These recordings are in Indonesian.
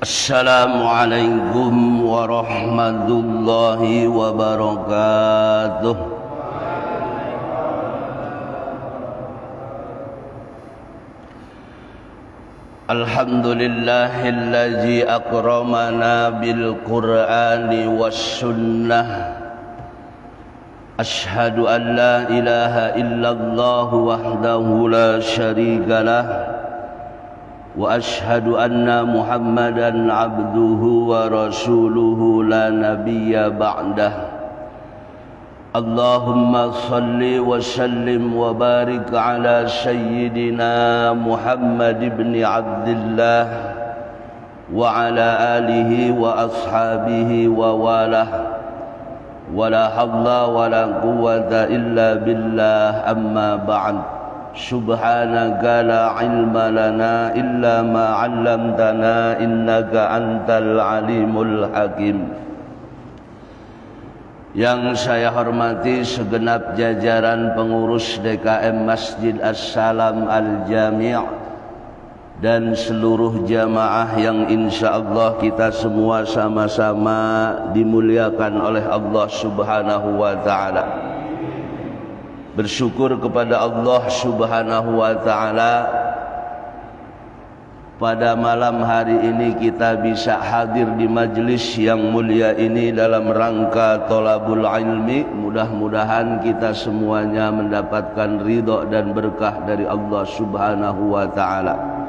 Assalamualaikum warahmatullahi wabarakatuh. Alhamdulillahillazi akramana bil Qur'ani was sunnah. Ashhadu an la ilaha illallah wahdahu la syarika lah. Wa ashhadu anna Muhammadan abduhu wa rasuluhu la nabiyya ba'dah. Allahumma salli wa sallim wa barik ala sayyidina Muhammad ibn Abdullah wa ala alihi wa ashabihi wa walah. Wa la hawla wa la quwwata illa billah, amma ba'd. Subhanaka la ilma lana illa ma 'allamtana innaka antal alimul hakim. Yang saya hormati segenap jajaran pengurus DKM Masjid As-Salam Al-Jami' dan seluruh jamaah yang insyaallah kita semua sama-sama dimuliakan oleh Allah Subhanahu wa ta'ala. Bersyukur kepada Allah Subhanahu wa ta'ala, pada malam hari ini kita bisa hadir di majlis yang mulia ini dalam rangka thalabul ilmi. Mudah-mudahan kita semuanya mendapatkan ridha dan berkah dari Allah Subhanahu wa ta'ala.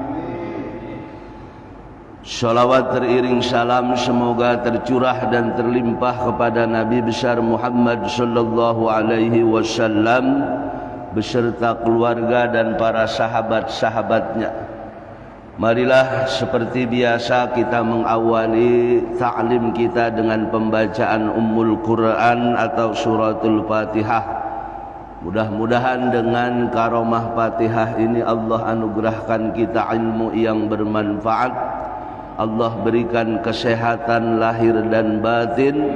Salawat teriring salam semoga tercurah dan terlimpah kepada Nabi besar Muhammad sallallahu alaihi wasallam beserta keluarga dan para sahabat-sahabatnya. Marilah seperti biasa kita mengawali ta'lim kita dengan pembacaan Ummul Quran atau suratul Fatihah. Mudah-mudahan dengan karomah Fatihah ini Allah anugerahkan kita ilmu yang bermanfaat. Allah berikan kesehatan lahir dan batin.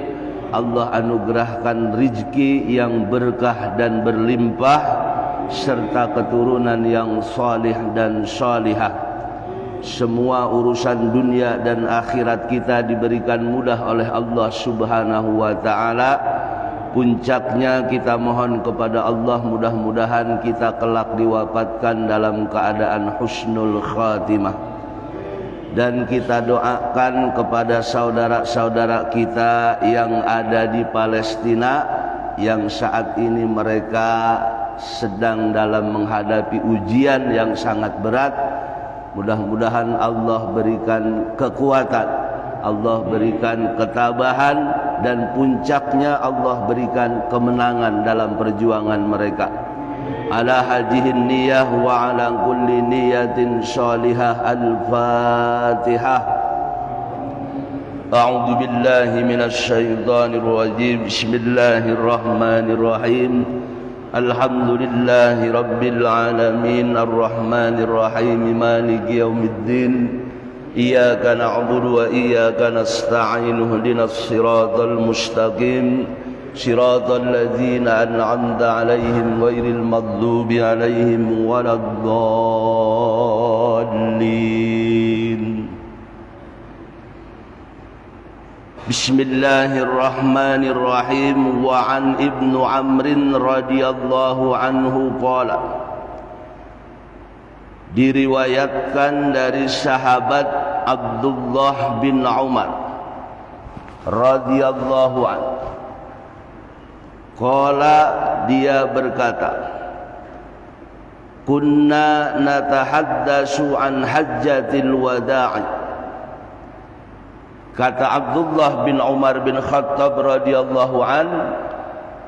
Allah anugerahkan rizki yang berkah dan berlimpah serta keturunan yang salih dan salihah. Semua urusan dunia dan akhirat kita diberikan mudah oleh Allah Subhanahu wa ta'ala. Puncaknya kita mohon kepada Allah, mudah-mudahan kita kelak diwafatkan dalam keadaan husnul khatimah. Dan kita doakan kepada saudara-saudara kita yang ada di Palestina, yang saat ini mereka sedang dalam menghadapi ujian yang sangat berat. Mudah-mudahan Allah berikan kekuatan, Allah berikan ketabahan, dan puncaknya Allah berikan kemenangan dalam perjuangan mereka. Ala hajihin niyah wa ala kulli niyatin salihah. Al-Fatihah. A'udzu billahi minasy syaithanir rajim. Bismillahirrahmanirrahim. Alhamdulillahi rabbil alamin arrahmanir rahim maliki yaumiddin. Iyyaka na'budu wa iyyaka nasta'in. Ihdinas siratal mustaqim. صراط الذين أنعمت عليهم غير المغضوب عليهم ولا الضالين. بسم الله الرحمن الرحيم. وعن ابن عمرو رضي الله عنه قال, diriwayatkan dari sahabat Abdullah bin Umar radhiyallahu anhu, qala, dia berkata, kunna natahaddasu an hajjatil wada'i. Kata Abdullah bin Umar bin Khattab radhiyallahu an,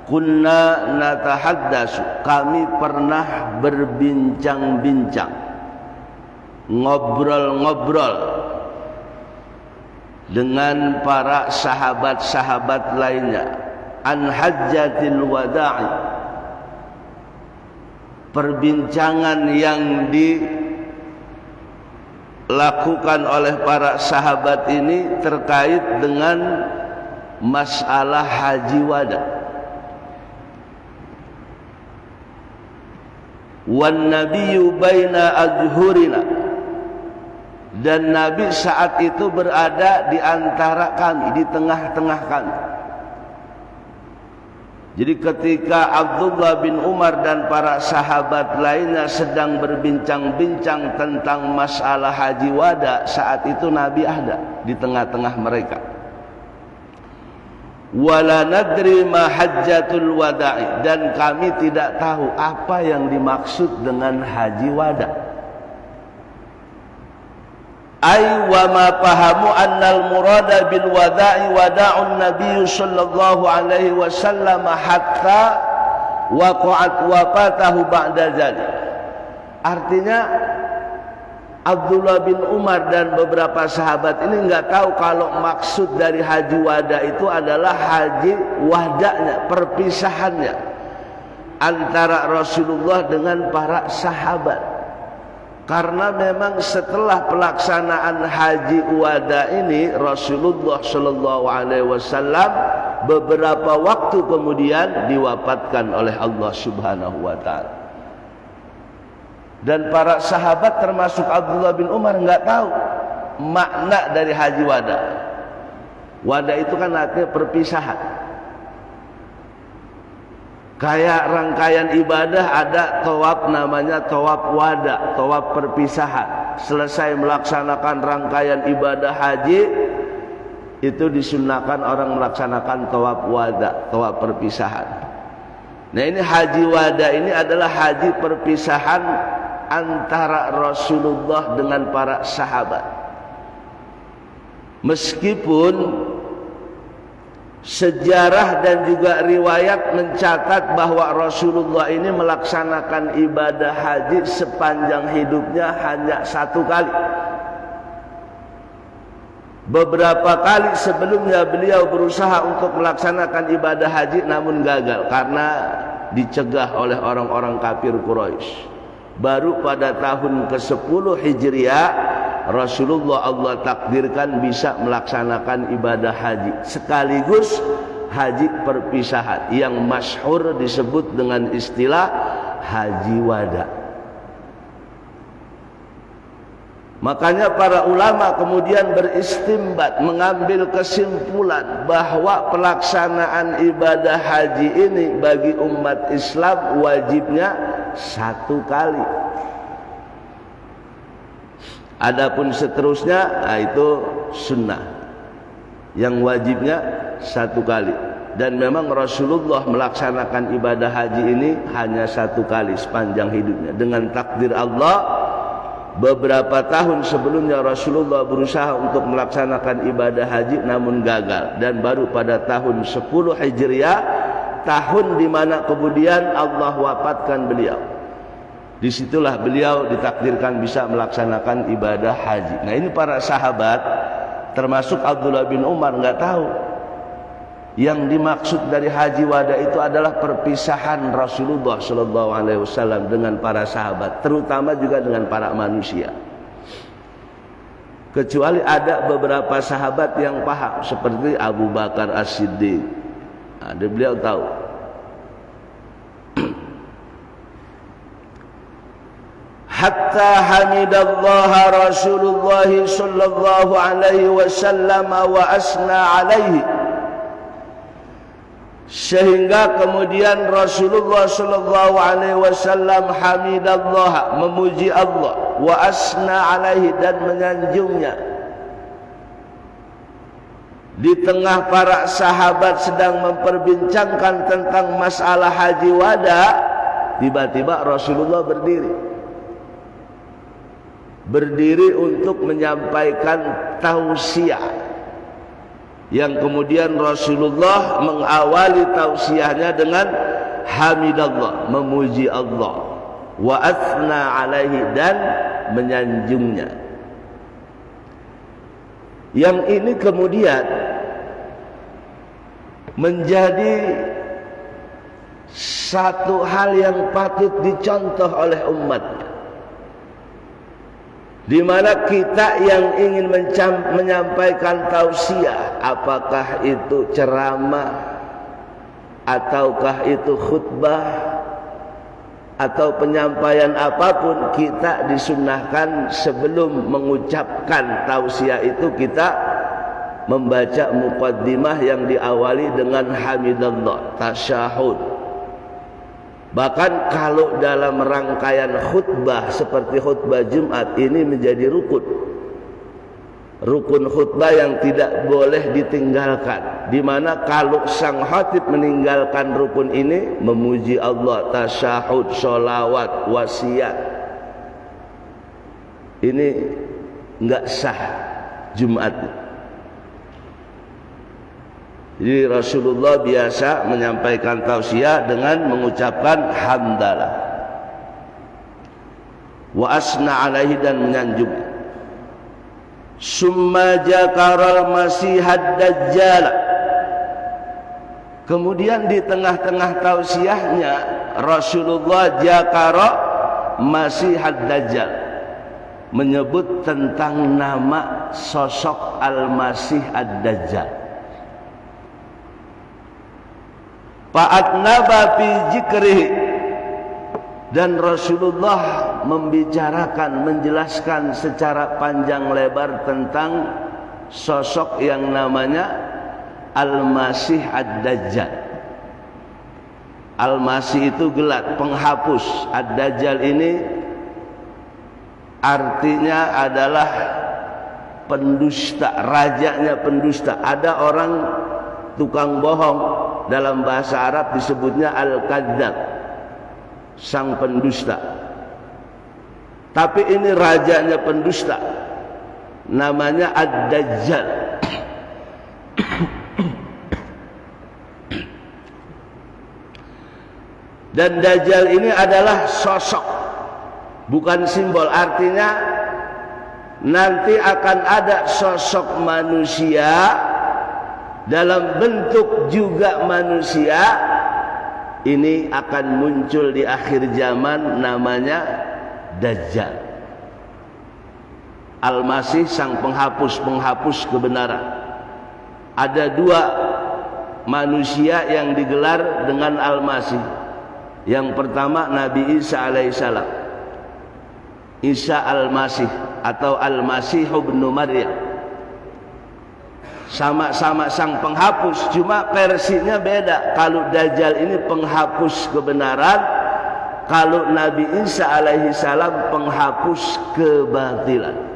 kunna natahaddasu, kami pernah berbincang-bincang, ngobrol-ngobrol dengan para sahabat-sahabat lainnya, an hajjatil wada'i, perbincangan yang dilakukan oleh para sahabat ini terkait dengan masalah haji wada. Wan nabiyyu baina azhurina, Dan Nabi saat itu berada di antara kami, di tengah-tengah kami. Jadi ketika Abdullah bin Umar dan para sahabat lainnya sedang berbincang-bincang tentang masalah haji wada, saat itu Nabi ada di tengah-tengah mereka. Wala nadri ma hajjatul wada'i, dan kami tidak tahu apa yang dimaksud dengan haji wada. Ay wa ma fahamu annal murada bil wada'i wada'un nabiy sallallahu alaihi wasallam hatta waqa'at wafatahu ba'da dzalik. Artinya Abdullah bin Umar dan beberapa sahabat ini enggak tahu kalau maksud dari haji wada itu adalah haji wada'nya, perpisahannya antara Rasulullah dengan para sahabat. Karena memang setelah pelaksanaan haji wada ini Rasulullah sallallahu alaihi wasallam beberapa waktu kemudian diwafatkan oleh Allah Subhanahu wa taala. Dan para sahabat termasuk Abdullah bin Umar enggak tahu makna dari haji wada. Wada itu kan artinya perpisahan. Kayak rangkaian ibadah ada tawaf namanya tawaf wada, tawaf perpisahan. Selesai melaksanakan rangkaian ibadah haji, itu disunahkan orang melaksanakan tawaf wada, tawaf perpisahan. Nah ini haji wada ini adalah haji perpisahan antara Rasulullah dengan para sahabat. Meskipun sejarah dan juga riwayat mencatat bahwa Rasulullah ini melaksanakan ibadah haji sepanjang hidupnya hanya satu kali. Beberapa kali sebelumnya beliau berusaha untuk melaksanakan ibadah haji namun gagal karena dicegah oleh orang-orang kafir Quraisy. Baru pada tahun ke-10 Hijriah Rasulullah Allah takdirkan bisa melaksanakan ibadah haji sekaligus haji perpisahan yang masyhur disebut dengan istilah haji wada. Makanya para ulama kemudian beristimbat, mengambil kesimpulan bahwa pelaksanaan ibadah haji ini bagi umat Islam wajibnya satu kali. Adapun seterusnya itu sunnah. Yang wajibnya satu kali. Dan memang Rasulullah melaksanakan ibadah haji ini hanya satu kali sepanjang hidupnya. Dengan takdir Allah, beberapa tahun sebelumnya Rasulullah berusaha untuk melaksanakan ibadah haji namun gagal. Dan baru pada tahun 10 Hijriah, tahun di mana kemudian Allah wafatkan beliau, disitulah beliau ditakdirkan bisa melaksanakan ibadah haji. Nah ini para sahabat termasuk Abdullah bin Umar nggak tahu yang dimaksud dari haji wada itu adalah perpisahan Rasulullah sallallahu alaihi wasallam dengan para sahabat, terutama juga dengan para manusia. Kecuali ada beberapa sahabat yang paham seperti Abu Bakar As-Siddiq. Ada beliau tahu. Hatta hamidallaha Rasulullah sallallahu alaihi wasallam wa asna alaihi, sehingga kemudian Rasulullah sallallahu alaihi wasallam hamidallah, memuji Allah, wa asna alaihi, dan menyanjungnya. Di tengah para sahabat sedang memperbincangkan tentang masalah haji wada, tiba-tiba Rasulullah berdiri untuk menyampaikan tausiah, yang kemudian Rasulullah mengawali tausiahnya dengan hamidallah, memuji Allah, wa athna alaihi, dan menyanjungnya. Yang ini kemudian menjadi satu hal yang patut dicontoh oleh umatnya, di mana kita yang ingin menyampaikan tausiah, apakah itu ceramah ataukah itu khutbah atau penyampaian apapun, kita disunnahkan sebelum mengucapkan tausiah itu kita membaca muqaddimah yang diawali dengan hamidallah, tasyahud. Bahkan kalau dalam rangkaian khutbah seperti khutbah Jumat ini menjadi rukun khutbah yang tidak boleh ditinggalkan, di mana kalau sang khatib meninggalkan rukun ini, memuji Allah, tasyahud, sholawat, wasiat, ini enggak sah Jumat. Jadi Rasulullah biasa menyampaikan tausiah dengan mengucapkan hamdalah wa asna alaihi, dan menyanjung. Summa jakaral masihad dajjal. Kemudian di tengah-tengah tausiahnya Rasulullah jakara masihad dajjal, menyebut tentang nama sosok al-masih ad-dajjal. Fa'atnaba fi zikrihi, dan Rasulullah membicarakan, menjelaskan secara panjang lebar tentang sosok yang namanya Al-Masih Ad-Dajjal. Al-Masih itu gelar penghapus, Ad-Dajjal ini artinya adalah pendusta, rajanya pendusta. Ada orang tukang bohong, dalam bahasa Arab disebutnya Al-Kadzdzab, sang pendusta. Tapi ini rajanya pendusta, namanya Ad-Dajjal. Dan Dajjal ini adalah sosok, bukan simbol. Artinya nanti akan ada sosok manusia dalam bentuk juga manusia, ini akan muncul di akhir zaman, namanya Dajjal. Al-Masih sang penghapus kebenaran. Ada dua manusia yang digelar dengan Al-Masih. Yang pertama Nabi Isa alaihissalam, Isa Al-Masih atau Al-Masih ibnu Maryam. Sama-sama sang penghapus, cuma versinya beda. Kalau Dajjal ini penghapus kebenaran, kalau Nabi Isa alaihi salam penghapus kebatilan.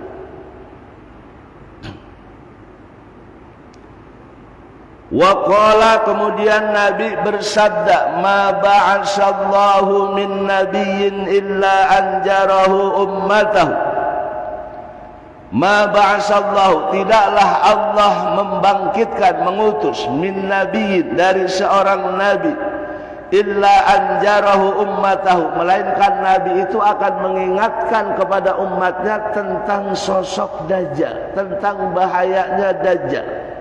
Waqala, kemudian Nabi bersabda, ma ba'asallahu min nabiyyin illa anjarahu ummatahu. Ma ba'asallahu, tidaklah Allah membangkitkan, mengutus, min nabiyyin, dari seorang nabi, illa anjarahu ummatahu, melainkan nabi itu akan mengingatkan kepada umatnya tentang sosok Dajjal, tentang bahayanya Dajjal.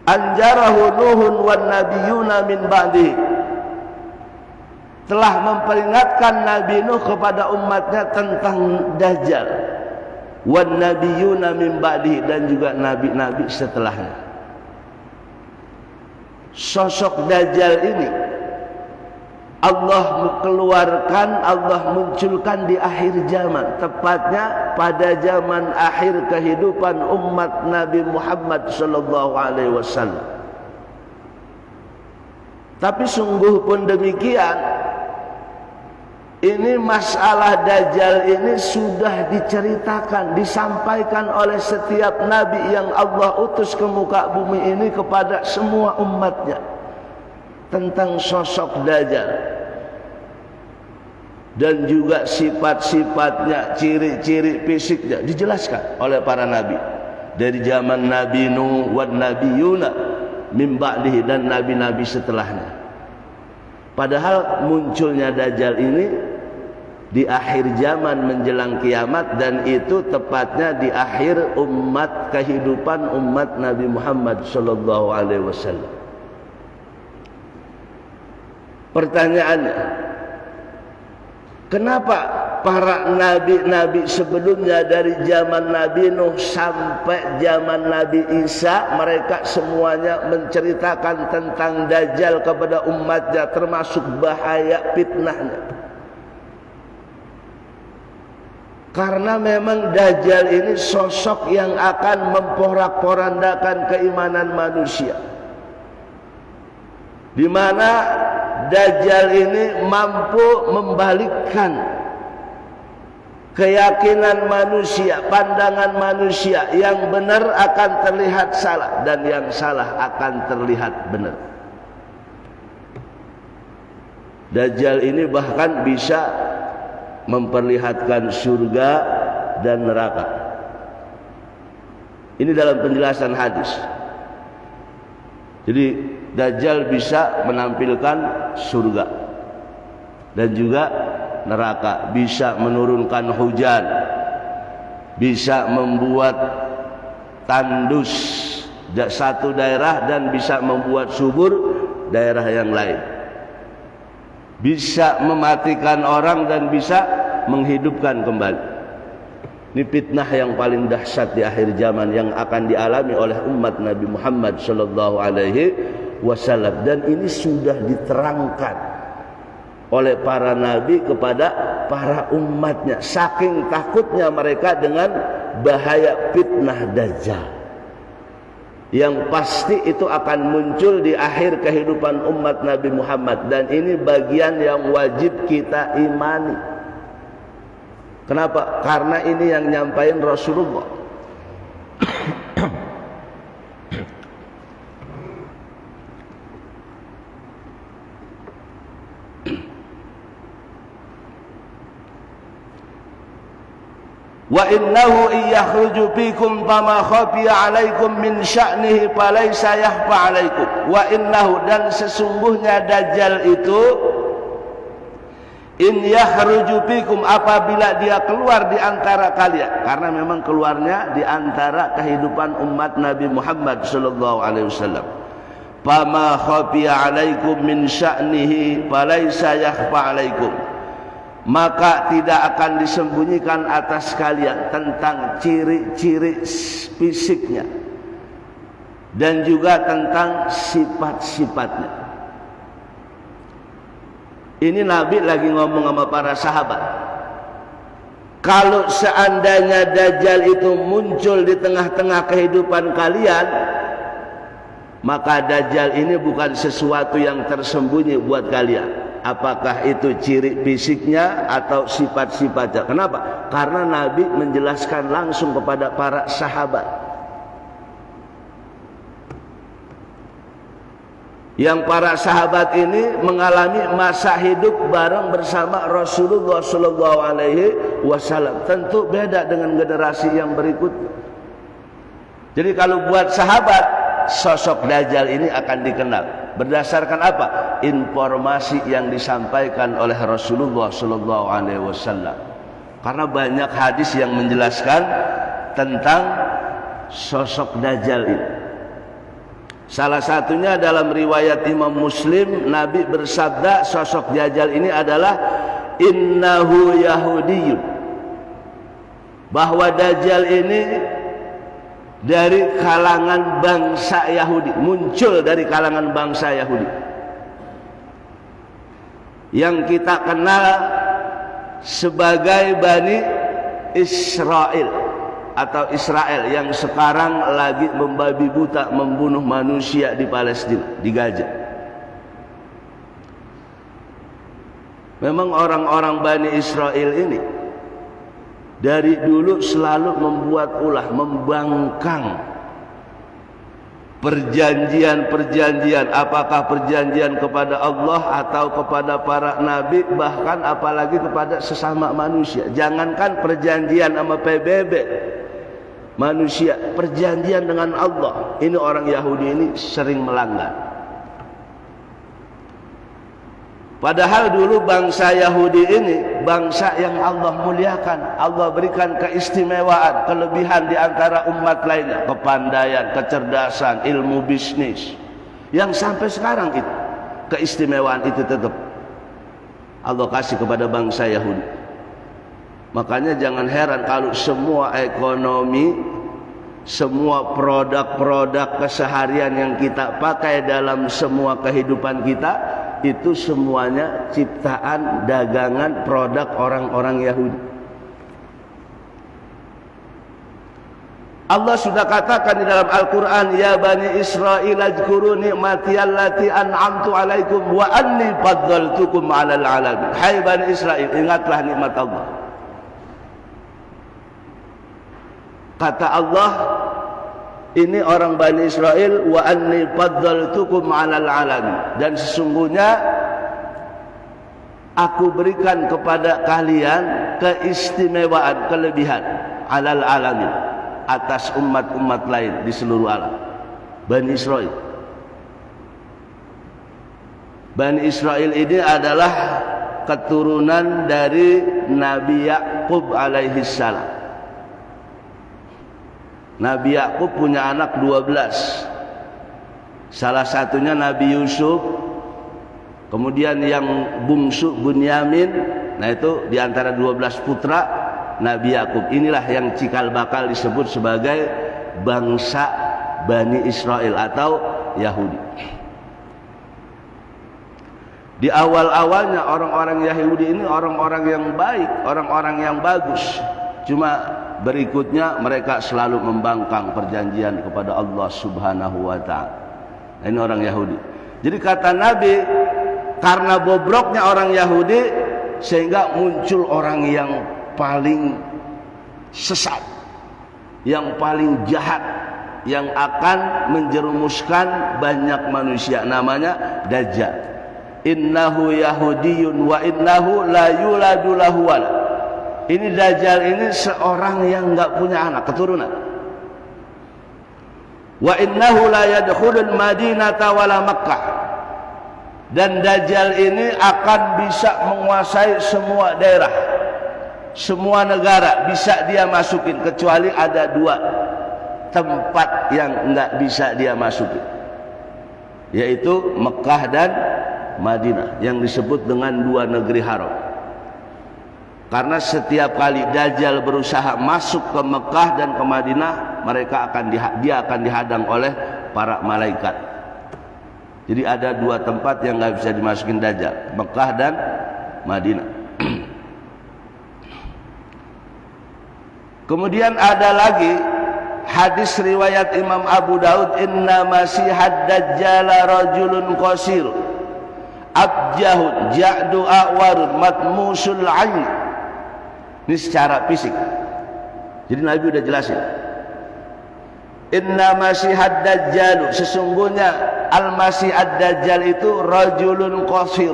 Anjarahu Nuhun wan nabiyuna min ba'dihi, telah memperingatkan Nabi Nuh kepada umatnya tentang Dajjal. Wan nabiyuna min ba'dihi, dan juga nabi-nabi setelahnya. Sosok Dajjal ini Allah keluarkan, Allah munculkan di akhir zaman, tepatnya pada zaman akhir kehidupan umat Nabi Muhammad sallallahu alaihi wasallam. Tapi sungguh pun demikian, ini masalah Dajjal ini sudah diceritakan, disampaikan oleh setiap nabi yang Allah utus ke muka bumi ini kepada semua umatnya tentang sosok Dajjal, dan juga sifat-sifatnya, ciri-ciri fisiknya dijelaskan oleh para nabi dari zaman Nabi Nuh wan nabiyuna min ba'dihi, dan nabi-nabi setelahnya. Padahal munculnya Dajjal ini di akhir zaman menjelang kiamat, dan itu tepatnya di akhir kehidupan umat Nabi Muhammad sallallahu alaihi wasallam. Pertanyaannya, kenapa para nabi-nabi sebelumnya dari zaman Nabi Nuh sampai zaman Nabi Isa, mereka semuanya menceritakan tentang Dajjal kepada umatnya, termasuk bahaya fitnahnya. Karena memang Dajjal ini sosok yang akan memporak-porandakan keimanan manusia, di mana Dajjal ini mampu membalikkan keyakinan manusia, pandangan manusia. Yang benar akan terlihat salah, dan yang salah akan terlihat benar. Dajjal ini bahkan bisa memperlihatkan surga dan neraka. Ini dalam penjelasan hadis. Jadi Dajjal bisa menampilkan surga dan juga neraka, bisa menurunkan hujan, bisa membuat tandus satu daerah dan bisa membuat subur daerah yang lain, bisa mematikan orang dan bisa menghidupkan kembali. Ini fitnah yang paling dahsyat di akhir zaman yang akan dialami oleh umat Nabi Muhammad sallallahu alaihi wasallam, dan ini sudah diterangkan oleh para nabi kepada para umatnya, saking takutnya mereka dengan bahaya fitnah Dajjal yang pasti itu akan muncul di akhir kehidupan umat Nabi Muhammad, dan ini bagian yang wajib kita imani. Kenapa? Karena ini yang nyampain Rasulullah. Wa innahu iyakhruju fikum fama khafiya alaikum min sya'nihi falaysa yakhfa alaikum. Wa innahu, dan sesungguhnya Dajjal itu, in yakhruju fikum, apabila dia keluar di antara kalian, karena memang keluarnya di antara kehidupan umat Nabi Muhammad sallallahu alaihi wasallam. Fama khafiya alaikum min sya'nihi falaysa yakhfa alaikum, maka tidak akan disembunyikan atas kalian tentang ciri-ciri fisiknya dan juga tentang sifat-sifatnya. Ini Nabi lagi ngomong sama para sahabat. Kalau seandainya Dajjal itu muncul di tengah-tengah kehidupan kalian, maka Dajjal ini bukan sesuatu yang tersembunyi buat kalian. Apakah itu ciri fisiknya atau sifat-sifatnya? Kenapa? Karena Nabi menjelaskan langsung kepada para sahabat. Yang para sahabat ini mengalami masa hidup bareng bersama Rasulullah sallallahu alaihi wasallam. Tentu beda dengan generasi yang berikutnya. Jadi kalau buat sahabat, sosok Dajjal ini akan dikenal berdasarkan apa? Informasi yang disampaikan oleh Rasulullah sallallahu alaihi wasallam. Karena banyak hadis yang menjelaskan tentang sosok Dajjal ini. Salah satunya dalam riwayat Imam Muslim, Nabi bersabda sosok Dajjal ini adalah innahu yahudiyun, bahwa Dajjal ini dari kalangan bangsa Yahudi, muncul dari kalangan bangsa Yahudi yang kita kenal sebagai Bani Israel atau Israel, yang sekarang lagi membabi buta membunuh manusia di Palestina, di Gaza. Memang orang-orang Bani Israel ini dari dulu selalu membuat ulah, membangkang perjanjian-perjanjian, apakah perjanjian kepada Allah atau kepada para nabi, bahkan apalagi kepada sesama manusia. Jangankan perjanjian sama PBB manusia, perjanjian dengan Allah, ini orang Yahudi ini sering melanggar. Padahal dulu bangsa Yahudi ini bangsa yang Allah muliakan, Allah berikan keistimewaan, kelebihan di antara umat lainnya, kepandaian, kecerdasan, ilmu bisnis, yang sampai sekarang itu keistimewaan itu tetap Allah kasih kepada bangsa Yahudi. Makanya jangan heran kalau semua ekonomi, semua produk-produk keseharian yang kita pakai dalam semua kehidupan kita, itu semuanya ciptaan, dagangan, produk orang-orang Yahudi. Allah sudah katakan di dalam Al-Quran, ya Bani Israel azkuru ni'mati allati an'amtu alaikum wa anni faddaltukum 'alal 'alamin. Hai Bani Israel, ingatlah nikmat Allah. Kata Allah, ini orang Bani Israel, wa anni faddaltukum 'alal 'alamin, dan sesungguhnya aku berikan kepada kalian keistimewaan, kelebihan 'alal 'alamin, atas umat-umat lain di seluruh alam. Bani Israel. Bani Israel ini adalah keturunan dari Nabi Yakub alaihi salam. Nabi Yakub punya anak 12. Salah satunya Nabi Yusuf. Kemudian yang bungsu Bunyamin. Nah itu diantara 12 putra Nabi Yakub. Inilah yang cikal bakal disebut sebagai bangsa Bani Israel atau Yahudi. Di awal-awalnya orang-orang Yahudi ini orang-orang yang baik, orang-orang yang bagus. Cuma berikutnya mereka selalu membangkang perjanjian kepada Allah Subhanahu wa ta'ala. Ini orang Yahudi. Jadi kata Nabi, karena bobroknya orang Yahudi sehingga muncul orang yang paling sesat, yang paling jahat, yang akan menjerumuskan banyak manusia, namanya Dajjal. Innahu Yahudiyun wa innahu la yuladu lahu walad. Ini Dajjal ini seorang yang enggak punya anak, keturunan. Wa innahu la yadkhulul Madinata wala Makkah. Dan Dajjal ini akan bisa menguasai semua daerah, semua negara bisa dia masukin, kecuali ada 2 tempat yang enggak bisa dia masukin, yaitu Mekah dan Madinah, yang disebut dengan 2 negeri haram. Karena setiap kali Dajjal berusaha masuk ke Mekah dan ke Madinah, dia akan dihadang oleh para malaikat. Jadi ada 2 tempat yang enggak bisa dimasukin Dajjal, Mekah dan Madinah. Kemudian ada lagi hadis riwayat Imam Abu Daud, inna masihad dajjala rajulun qasir abjahud ja'du a'warun matmusul ayn. Ini secara fisik. Jadi Nabi udah jelasin, inna masihad dajjalu, sesungguhnya al-masih ad-dajjal itu rajulun qasir,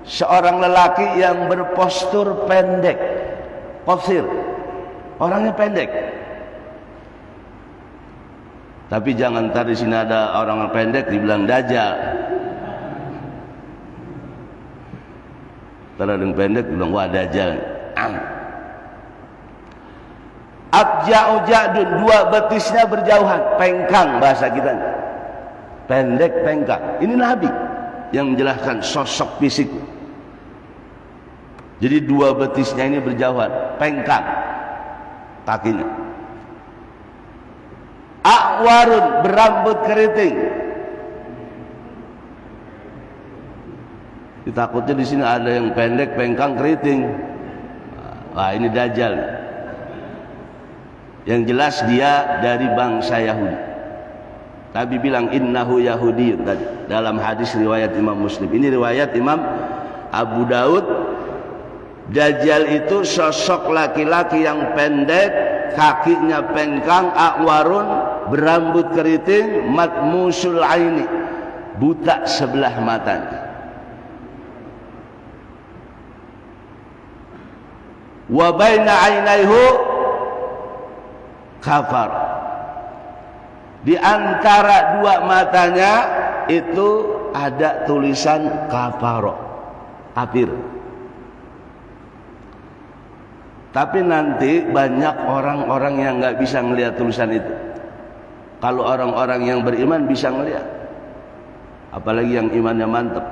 seorang lelaki yang berpostur pendek. Qasir, orangnya pendek. Tapi jangan ntar di sini ada orang pendek dibilang Dajjal. Ntar ada yang pendek bilang wah Dajjal. Abja'u ja'dun, 2 betisnya berjauhan, pengkang bahasa kita. Pendek, pengkang. Ini Nabi yang menjelaskan sosok fisik. Jadi 2 betisnya ini berjauhan, pengkang kakinya. A'warun, berambut keriting. Takutnya di sini ada yang pendek, pengkang, keriting. Wah, ini Dajjal. Yang jelas dia dari bangsa Yahudi. Nabi bilang innahu Yahudiyun tadi dalam hadis riwayat Imam Muslim. Ini riwayat Imam Abu Daud. Dajjal itu sosok laki-laki yang pendek, kakinya pengkang, a'warun, berambut keriting, matmusul aini, buta sebelah matanya. Wa baina ainaihu kafar, di antara 2 matanya itu ada tulisan kafaro, kafir. Tapi nanti banyak orang-orang yang nggak bisa melihat tulisan itu. Kalau orang-orang yang beriman bisa melihat, apalagi yang imannya mantap.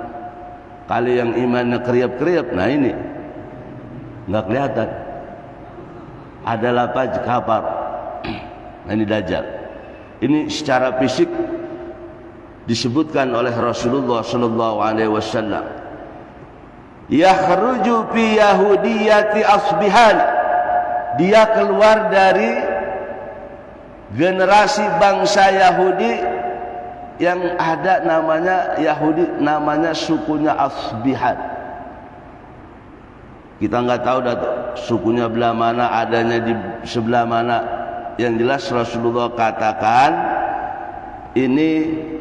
Kalau yang imannya kriap-kriap, nah ini nggak kelihatan. adalah kafar. Nah, ini Dajjal. Ini secara fisik disebutkan oleh Rasulullah sallallahu alaihi wasallam. Yakhruju fi yahudiyati asbihan. Dia keluar dari generasi bangsa Yahudi yang ada namanya Yahudi, namanya sukunya Asbihan. Kita nggak tahu sukunya belah mana, adanya di sebelah mana. Yang jelas Rasulullah katakan ini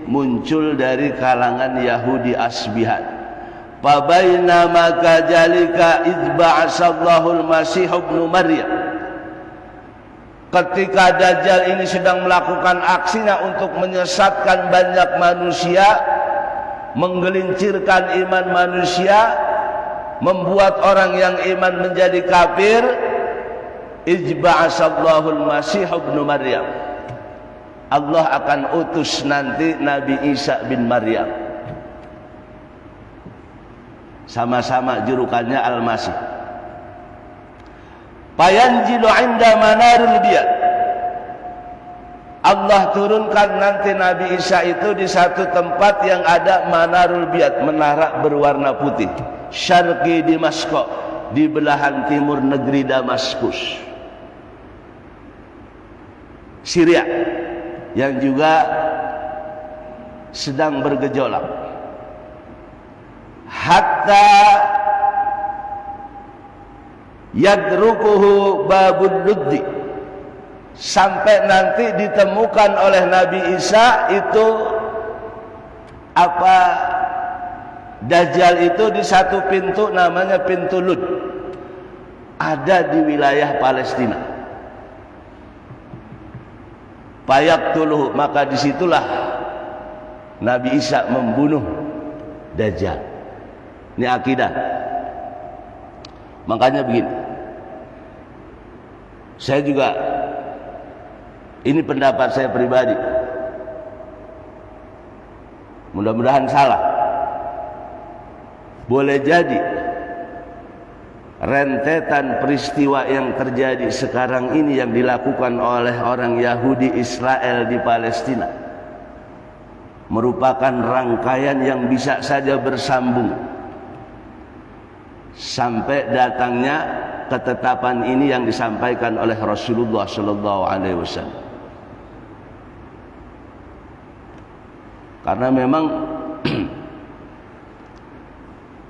muncul dari kalangan Yahudi Asbihan. Fabainama kajalika idba'asallahu al-Masih ibnu Maryam. Ketika Dajjal ini sedang melakukan aksinya untuk menyesatkan banyak manusia, menggelincirkan iman manusia, membuat orang yang iman menjadi kafir, ijba'asallahu al-Masih ibnu Maryam. Allah akan utus nanti Nabi Isa bin Maryam. Sama-sama julukannya Al-Masih. Fayanjilu 'inda manaril biyad. Allah turunkan nanti Nabi Isa itu di satu tempat yang ada manarul biyad, menara berwarna putih. Syarqi Damaskus, di belahan timur negeri Damaskus, Syria, yang juga sedang bergejolak. Hatta yadrukuhu babul luddi, sampai nanti ditemukan oleh Nabi Isa itu apa, Dajjal itu di satu pintu namanya pintu Lud, ada di wilayah Palestina. Fayaqtuluhu, maka disitulah Nabi Isa membunuh Dajjal. Ini akidah. Makanya begini, saya juga, ini pendapat saya pribadi, mudah-mudahan salah. Boleh jadi rentetan peristiwa yang terjadi sekarang ini yang dilakukan oleh orang Yahudi Israel di Palestina merupakan rangkaian yang bisa saja bersambung sampai datangnya ketetapan ini yang disampaikan oleh Rasulullah sallallahu alaihi wasallam. Karena memang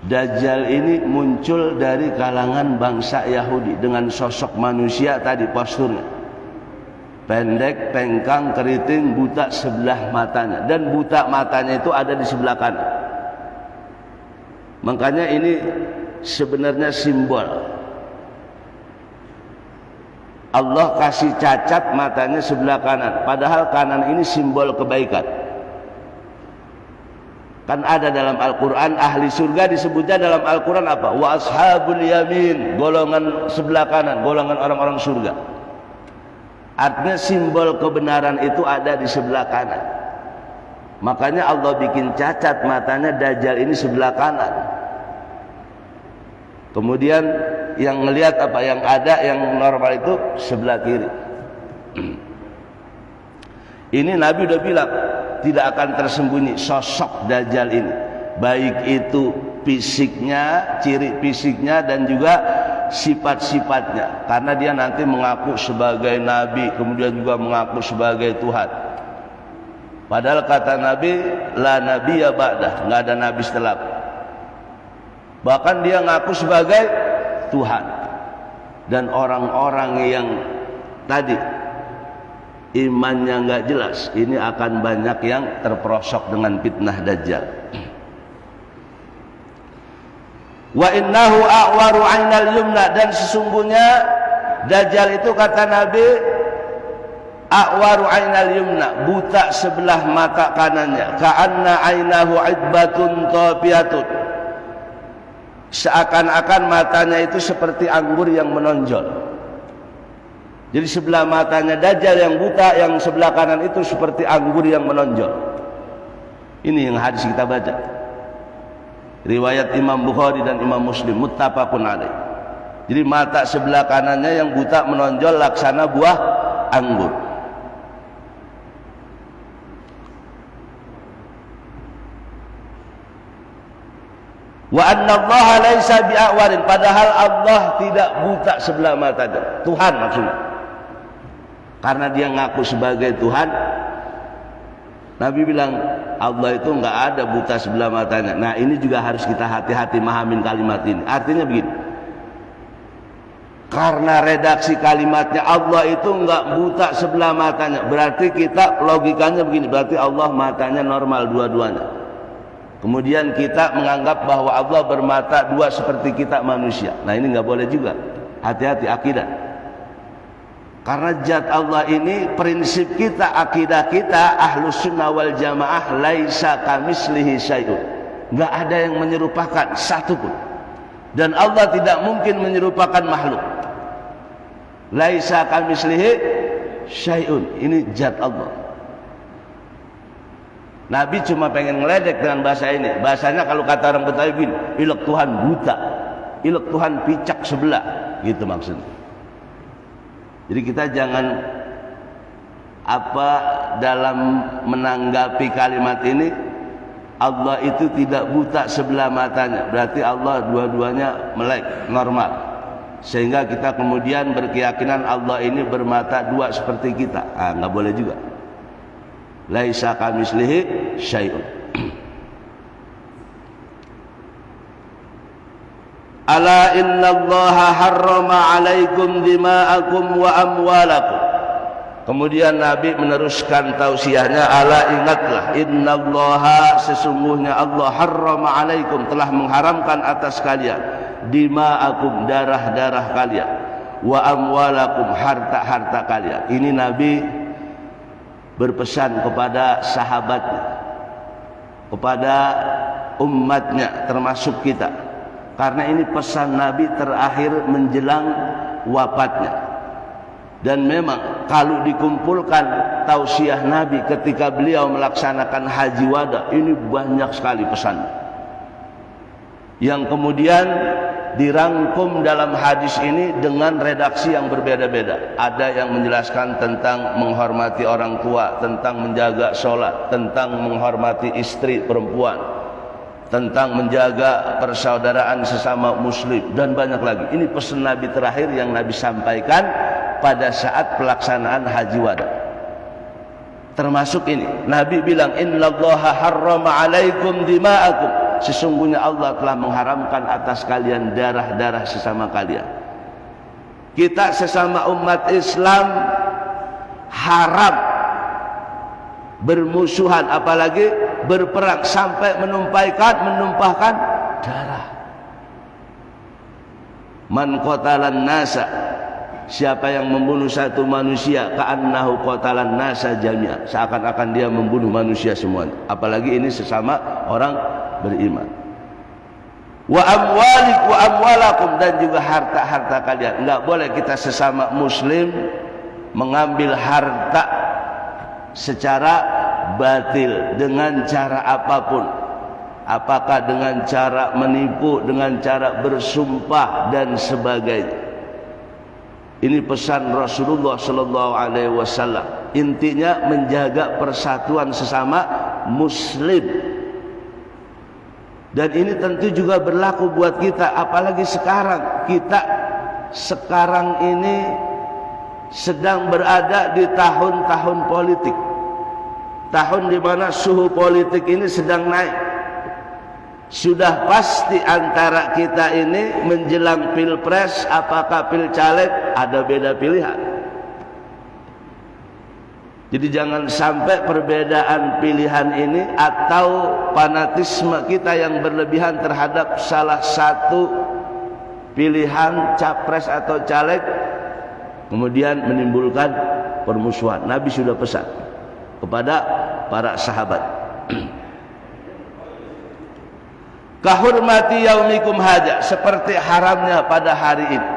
Dajjal ini muncul dari kalangan bangsa Yahudi dengan sosok manusia tadi, posturnya pendek, pengkang, keriting, buta sebelah matanya, dan buta matanya itu ada di sebelah kanan. Makanya ini sebenarnya simbol Allah kasih cacat matanya sebelah kanan, padahal kanan ini simbol kebaikan. Kan ada dalam Al-Quran ahli surga disebutnya dalam Al-Quran apa? Wa ashabul yamin, golongan sebelah kanan, golongan orang-orang surga. Artinya simbol kebenaran itu ada di sebelah kanan. Makanya Allah bikin cacat matanya Dajjal ini sebelah kanan. Kemudian yang ngelihat apa yang ada, yang normal itu sebelah kiri. Ini Nabi udah bilang tidak akan tersembunyi sosok Dajjal ini, baik itu fisiknya, ciri fisiknya, dan juga sifat-sifatnya. Karena dia nanti mengaku sebagai Nabi, kemudian juga mengaku sebagai Tuhan. Padahal kata Nabi, la nabiyya ba'dah, nggak ada Nabi setelah. Bahkan dia ngaku sebagai Tuhan. Dan orang-orang yang tadi imannya nggak jelas, ini akan banyak yang terperosok dengan fitnah Dajjal. Wa innahu a'waru 'ainal yumna, dan sesungguhnya Dajjal itu kata Nabi a'waru 'ainal yumna, buta sebelah mata kanannya, ka'anna 'ainahu 'idbatun tafiyatun, seakan-akan matanya itu seperti anggur yang menonjol. Jadi sebelah matanya Dajjal yang buta, yang sebelah kanan itu seperti anggur yang menonjol. Ini yang hadis kita baca, riwayat Imam Bukhari dan Imam Muslim, muttafaqun alaih. Jadi mata sebelah kanannya yang buta menonjol laksana buah anggur. Wa anna Allah laisa bi'awarin, padahal Allah tidak buta sebelah matanya. Tuhan maksudnya. Karena dia ngaku sebagai Tuhan, Nabi bilang Allah itu enggak ada buta sebelah matanya. Nah, ini juga harus kita hati-hati mahamin kalimat ini. Artinya begini. Karena redaksi kalimatnya Allah itu enggak buta sebelah matanya, berarti kita logikanya begini, berarti Allah matanya normal dua-duanya. Kemudian kita menganggap bahwa Allah bermata dua seperti kita manusia. Nah, ini enggak boleh juga. Hati-hati akidah. Karena zat Allah ini, prinsip kita, akidah kita Ahlus Sunnah wal Jamaah, laisa kamislihi syai'un. Enggak ada yang menyerupakan satu pun. Dan Allah tidak mungkin menyerupakan makhluk. Laisa kamislihi syai'un. Ini zat Allah. Nabi cuma pengen ngeledek dengan bahasa ini. Bahasanya kalau kata orang Betawi begini, ilek Tuhan buta, ilek Tuhan picak sebelah, gitu maksudnya. Jadi kita jangan dalam menanggapi kalimat ini, Allah itu tidak buta sebelah matanya, berarti Allah dua-duanya melek, normal. Sehingga kita kemudian berkeyakinan Allah ini bermata dua seperti kita. Nggak boleh juga. Laisa kamislihi syai'un. Ala innallaha harrama alaikum dima'akum wa amwalakum. Kemudian Nabi meneruskan tausiahnya, ala ingatlah, innallaha, sesungguhnya Allah, harrama alaikum, telah mengharamkan atas kalian, dima'akum, darah-darah kalian, wa amwalakum, harta-harta kalian. Ini Nabi berpesan kepada sahabatnya, kepada umatnya termasuk kita. Karena ini pesan Nabi terakhir menjelang wafatnya. Dan memang kalau dikumpulkan tausiah Nabi ketika beliau melaksanakan haji wada, ini banyak sekali pesan yang kemudian dirangkum dalam hadis ini dengan redaksi yang berbeda-beda. Ada yang menjelaskan tentang menghormati orang tua, tentang menjaga sholat, tentang menghormati istri perempuan, tentang menjaga persaudaraan sesama muslim, dan banyak lagi. Ini pesan Nabi terakhir yang Nabi sampaikan pada saat pelaksanaan haji wada. Termasuk ini, Nabi bilang, innallaha harrama alaikum dima'akum, sesungguhnya Allah telah mengharamkan atas kalian darah-darah sesama kalian. Kita sesama umat Islam haram bermusuhan, apalagi berperang sampai menumpahkan darah. Man qatalan nasa, siapa yang membunuh satu manusia, ka'annahu qatalan nasa jami'a, seakan-akan dia membunuh manusia semuanya, apalagi ini sesama orang beriman. Wa amwalakum, dan juga harta-harta kalian. Enggak boleh kita sesama muslim mengambil harta secara batil dengan cara apapun, apakah dengan cara menipu, dengan cara bersumpah dan sebagainya. Ini pesan Rasulullah sallallahu alaihi wasallam. Intinya menjaga persatuan sesama muslim. Dan ini tentu juga berlaku buat kita, apalagi sekarang. Kita sekarang ini sedang berada di tahun-tahun politik. Tahun di mana suhu politik ini sedang naik. Sudah pasti antara kita ini menjelang pilpres, apakah pilcaleg, ada beda pilihan. Jadi jangan sampai perbedaan pilihan ini atau fanatisme kita yang berlebihan terhadap salah satu pilihan capres atau caleg kemudian menimbulkan permusuhan. Nabi sudah pesan kepada para sahabat, kahurmati yaumikum haja, seperti haramnya pada hari ini.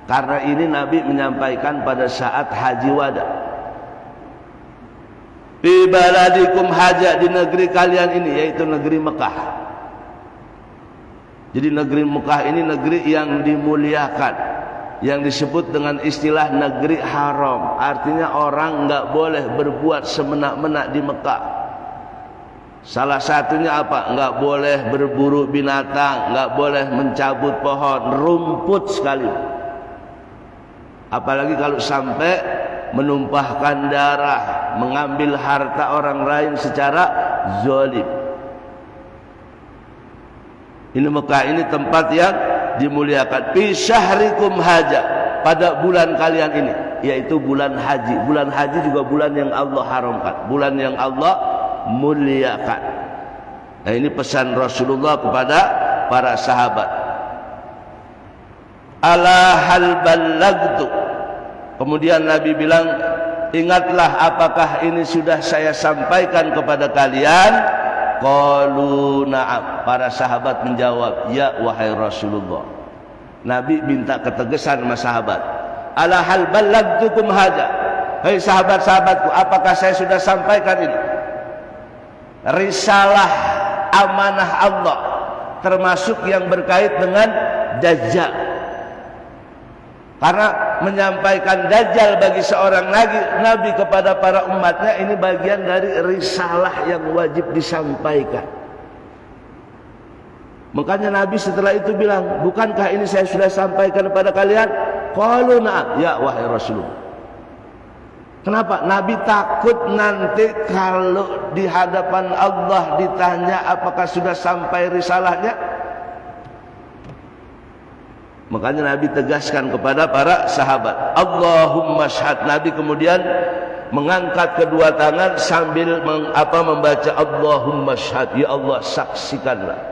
Karena ini Nabi menyampaikan pada saat haji wada. Fi baladikum haja, di negeri kalian ini, yaitu negeri Mekah. Jadi negeri Mekah ini negeri yang dimuliakan, yang disebut dengan istilah negeri haram. Artinya orang nggak boleh berbuat semenak-menak di Mekah. Salah satunya apa? Nggak boleh berburu binatang, nggak boleh mencabut pohon, rumput sekali. Apalagi kalau sampai menumpahkan darah, mengambil harta orang lain secara zalim. Ini Mekah ini tempat yang dimuliakan. Fi syahrikum haja, pada bulan kalian ini, yaitu bulan haji. Bulan haji juga bulan yang Allah haramkan, bulan yang Allah muliakan. Nah, ini pesan Rasulullah kepada para sahabat. Ala hal ballagtu. Kemudian Nabi bilang, ingatlah apakah ini sudah saya sampaikan kepada kalian? Qalu na'am. Para sahabat menjawab, ya wahai Rasulullah. Nabi minta ketegasan sama sahabat. Ala hal ballagtukum haja. Hei sahabat-sahabatku, apakah saya sudah sampaikan ini? Risalah amanah Allah, termasuk yang berkait dengan Dajjal. Karena menyampaikan Dajjal bagi seorang nabi kepada para umatnya, ini bagian dari risalah yang wajib disampaikan. Makanya Nabi setelah itu bilang, bukankah ini saya sudah sampaikan kepada kalian? Qalu na'am, ya wahai Rasulullah. Kenapa? Nabi takut nanti kalau di hadapan Allah ditanya apakah sudah sampai risalahnya. Makanya Nabi tegaskan kepada para sahabat, Allahumma syahad. Nabi kemudian mengangkat kedua tangan sambil membaca Allahumma syahad, ya Allah saksikanlah.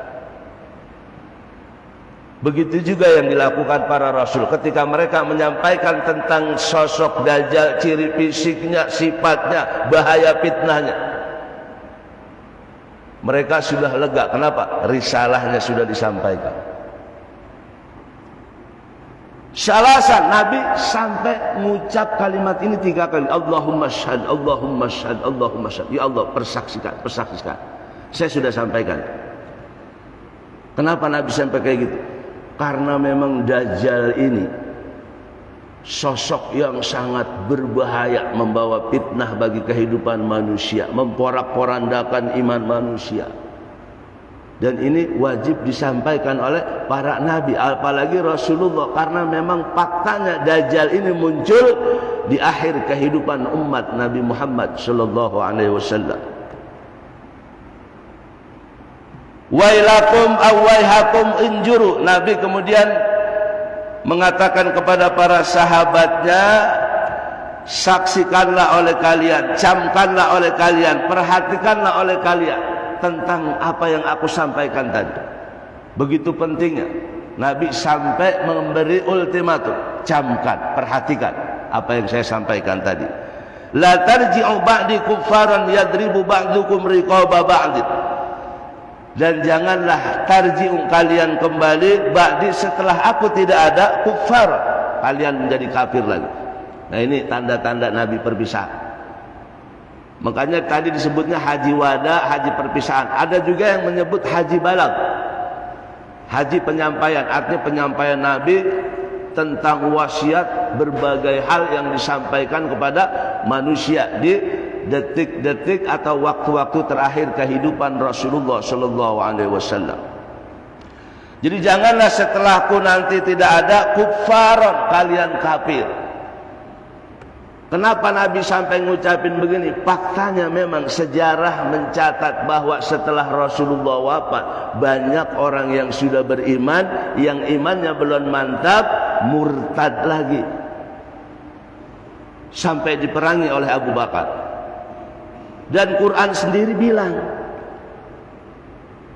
Begitu juga yang dilakukan para rasul ketika mereka menyampaikan tentang sosok Dajjal, ciri fisiknya, sifatnya, bahaya fitnahnya. Mereka sudah lega. Kenapa? Risalahnya sudah disampaikan. Syalasan, Nabi sampai mengucap kalimat ini 3 kali. Allahumma syahad, Allahumma syahad, Allahumma syahad. Ya Allah, persaksikan, persaksikan. Saya sudah sampaikan. Kenapa Nabi sampai kayak gitu? Karena memang Dajjal ini sosok yang sangat berbahaya, membawa fitnah bagi kehidupan manusia, memporak-porandakan iman manusia. Dan ini wajib disampaikan oleh para nabi, apalagi Rasulullah, karena memang faktanya Dajjal ini muncul di akhir kehidupan umat Nabi Muhammad sallallahu alaihi wasallam. Wailakum awaihakum injuru. Nabi kemudian mengatakan kepada para sahabatnya, saksikanlah oleh kalian, camkanlah oleh kalian, perhatikanlah oleh kalian tentang apa yang aku sampaikan tadi. Begitu pentingnya. Nabi sampai memberi ultimatum, camkan, perhatikan apa yang saya sampaikan tadi. La tarji'u ba'di kuffaran yadribu ba'dukum riqaba ba'din. Dan janganlah tarji'u, kalian kembali, ba'di, setelah aku tidak ada, kuffar, kalian menjadi kafir lagi. Nah, ini tanda-tanda Nabi perpisahan. Makanya tadi disebutnya haji wada, haji perpisahan. Ada juga yang menyebut haji balag, haji penyampaian. Artinya penyampaian Nabi tentang wasiat berbagai hal yang disampaikan kepada manusia di detik-detik atau waktu-waktu terakhir kehidupan Rasulullah sallallahu alaihi wasallam. Jadi janganlah setelahku nanti tidak ada, kuffaron, kalian kafir. Kenapa Nabi sampai ngucapin begini? Faktanya memang sejarah mencatat bahwa setelah Rasulullah wafat, banyak orang yang sudah beriman, yang imannya belum mantap, murtad lagi, sampai diperangi oleh Abu Bakar. Dan Quran sendiri bilang,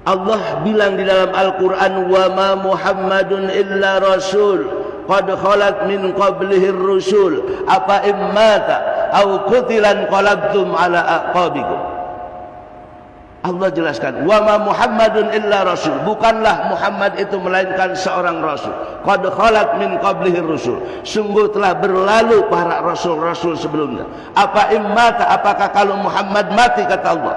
Allah bilang di dalam Al-Quran, wa ma Muhammadun illa rasul qad khalat min qablihi ar-rusul apa immata aw qutilan qalabtum ala aqabikum. Allah jelaskan, wa ma Muhammadun illa rasul, bukanlah Muhammad itu melainkan seorang rasul. Qad khalat min qablihi ar-rusul, sungguh telah berlalu para rasul-rasul sebelumnya. Apa immata, apakah kalau Muhammad mati, kata Allah,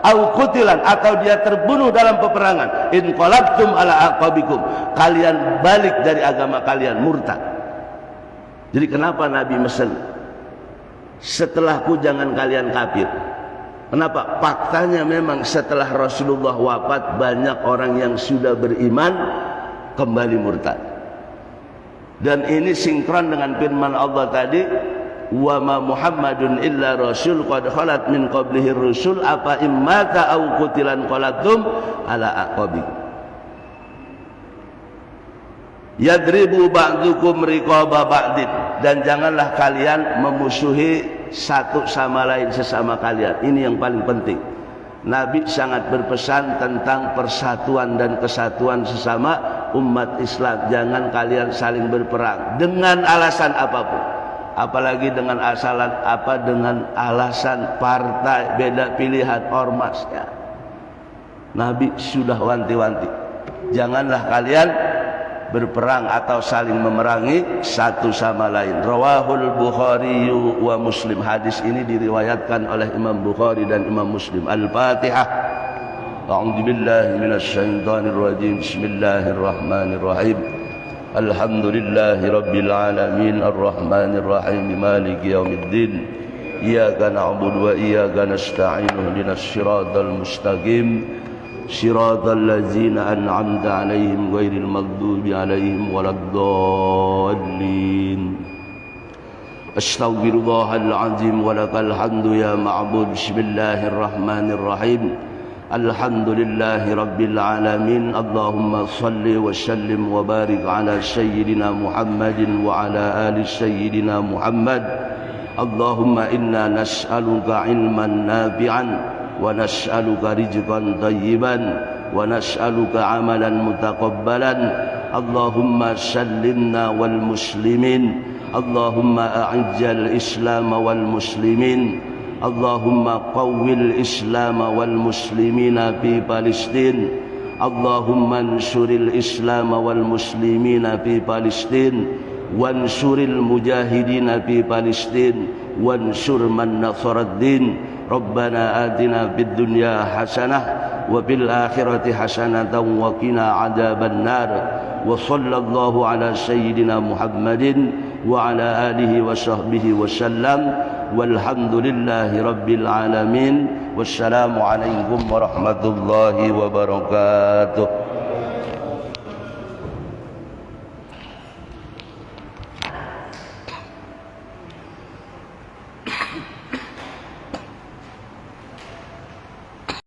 au qutilan, atau dia terbunuh dalam peperangan, in qalabtum ala aqabikum, kalian balik dari agama kalian, murtad. Jadi kenapa Nabi mesen setelahku jangan kalian kafir? Kenapa? Faktanya memang setelah Rasulullah wafat banyak orang yang sudah beriman kembali murtad. Dan ini sinkron dengan firman Allah tadi, wa ma Muhammadun illa rasul qad khalat min qablihi rusul afa immata aw qutilan qalatum ala aqabikum. Yadribu ba'dukum riqaba ba'din, dan janganlah kalian memusuhi satu sama lain sesama kalian. Ini yang paling penting. Nabi sangat berpesan tentang persatuan dan kesatuan sesama umat Islam. Jangan kalian saling berperang dengan alasan apapun, apalagi dengan alasan partai, beda pilihan, ormas ya. Nabi sudah wanti-wanti, janganlah kalian berperang atau saling memerangi satu sama lain. Rawahul Bukhari wa Muslim. Hadis ini diriwayatkan oleh Imam Bukhari dan Imam Muslim. Al-Fatihah. A'udzu billahi minasy syaithanir rajim. Bismillahirrahmanirrahim. Alhamdulillahi rabbil alamin arrahmanir rahim maliki yaumiddin. Iyyaka na'budu wa iyyaka nasta'in. Ihdinas siratal mustaqim. Shiratal ladzina an'amta 'alaihim ghairil maghdubi 'alaihim waladdallin. Astaghfirullahal azim wa lakal hamdu ya ma'bud. Bismillahirrahmanirrahim. Alhamdulillahi rabbil alamin. Allahumma shalli wa sallim wa barik ala sayyidina Muhammadin wa ala ali sayyidina Muhammad. Allahumma inna nas'aluka ilman nafi'an wa nas'aluka rizqan thayyiban wa nas'aluka amalan mutaqabbalan. Allahumma sallimna wal muslimin. Allahumma a'izzal islam wal muslimin. Allahumma qawwil islam wal muslimina fi Palestin. Allahumma ansuril islam wal muslimina fi Palestin, wansuril mujahidina fi Palestin, wansur man nasarad din. Rabbana atina fid dunya hasanah wa fil akhirati hasanatan wa qina adzaban nar. Wa sallallahu ala sayyidina Muhammadin wa ala alihi wa sahbihi wa sallam. Walhamdulillahi rabbil alamin. Wassalamu alaikum warahmatullahi wabarakatuh.